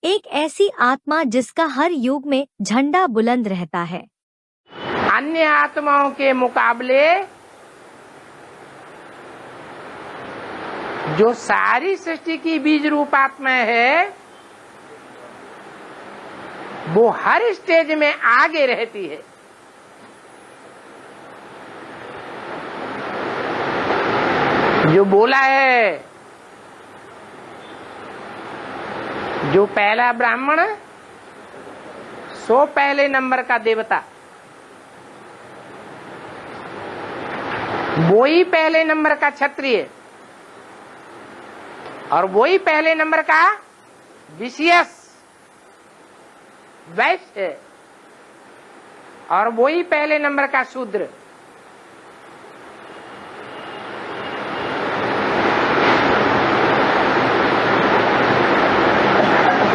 एक ऐसी आत्मा जिसका हर युग में झंडा बुलंद रहता है। अन्य आत्माओं के मुकाबले जो सारी सृष्टि की बीज रूप आत्मा है वो हर स्टेज में आगे रहती है। जो बोला है, जो पहला ब्राह्मण सो पहले नंबर का देवता, वो ही पहले नंबर का क्षत्रिय और वो ही पहले नंबर का विशेष वैश्य और वो ही पहले नंबर का शूद्र।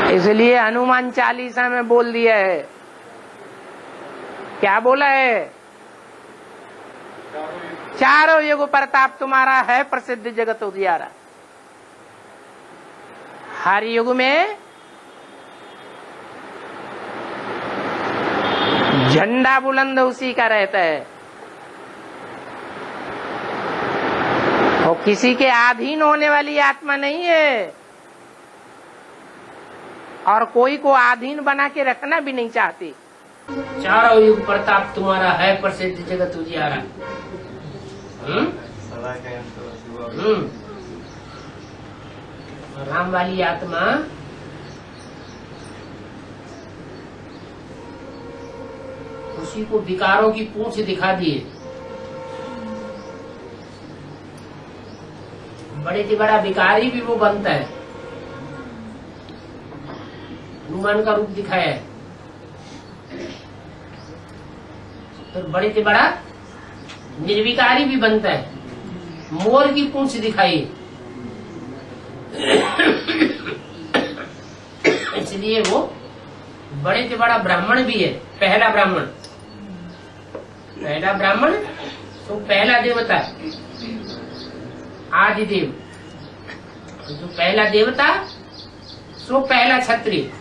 इसलिए हनुमान चालीसा में बोल दिया है, क्या बोला है? चारों युग प्रताप तुम्हारा है प्रसिद्ध जगत उजियारा। हर युग में झंडा बुलंद उसी का रहता है और किसी के अधीन होने वाली आत्मा नहीं है और कोई को अधीन बना के रखना भी नहीं चाहती। चारों युग प्रताप तुम्हारा है प्रसिद्ध जगत उजियारा। राम वाली आत्मा उसी को विकारों की पूंछ दिखा दिए। बड़े से बड़ा विकारी भी वो बनता है, हनुमान का रूप दिखाया है। तो बड़े से बड़ा निर्विकारी भी बनता है, मोर की पूंछ दिखाई। इसलिए वो बड़े से बड़ा ब्राह्मण भी है, पहला ब्राह्मण। पहला ब्राह्मण तो पहला देवता आदिदेव, जो पहला देवता सो पहला क्षत्रिय।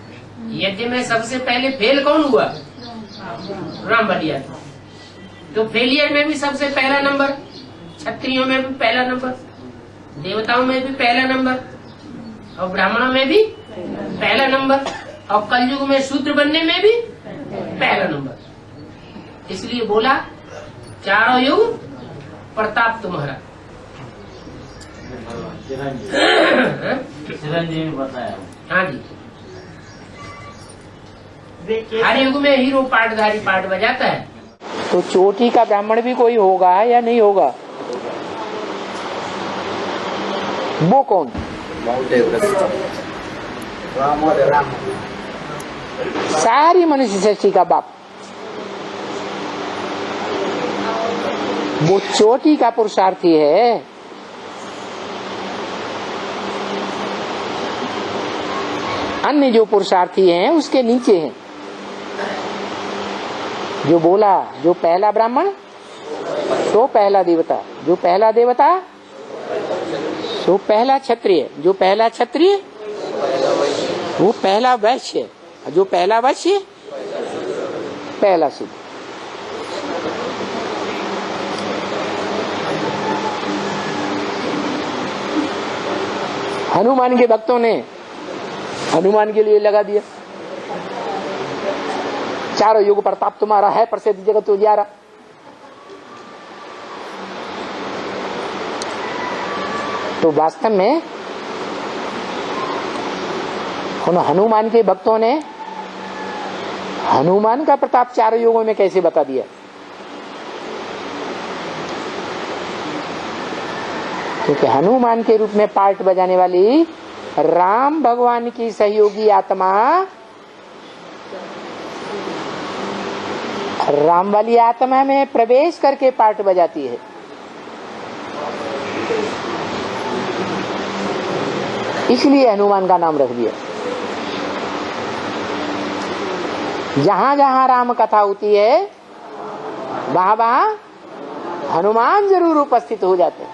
यज्ञ में सबसे पहले फेल कौन हुआ? राम बलिया। तो फेलियर में भी सबसे पहला नंबर, क्षत्रियों में भी पहला नंबर, देवताओं में भी पहला नंबर और ब्राह्मणों में भी पहला नंबर और कलयुग में शूद्र बनने में भी पहला नंबर। इसलिए बोला चारों युग प्रताप तुम्हारा। चिरंजीवी बताया। हाँ जी, हर युग में हीरो पाटधारी पाट बजाता है। तो चोटी का ब्राह्मण भी कोई होगा या नहीं होगा? वो कौन? राम। सारी मनुष्य सृष्टि का बाप, वो चोटी का पुरुषार्थी है। अन्य जो पुरुषार्थी हैं उसके नीचे हैं। जो बोला, जो पहला ब्राह्मण तो पहला देवता, जो पहला देवता तो पहला क्षत्रिय, जो पहला क्षत्रिय वो पहला वैश्य, जो पहला वैश्य पहला शूद्र। हनुमान के भक्तों ने हनुमान के लिए लगा दिया, चारों युग प्रताप तुम्हारा है प्रसिद्ध जगत उजियारा। तो वास्तव में उन हनुमान के भक्तों ने हनुमान का प्रताप चारों युगों में कैसे बता दिया? क्योंकि हनुमान के रूप में पार्ट बजाने वाली राम भगवान की सहयोगी आत्मा, राम वाली आत्मा में प्रवेश करके पार्ट बजाती है। इसलिए हनुमान का नाम रख दिया। जहां जहां राम कथा होती है वहां वहां हनुमान जरूर उपस्थित हो जाते हैं।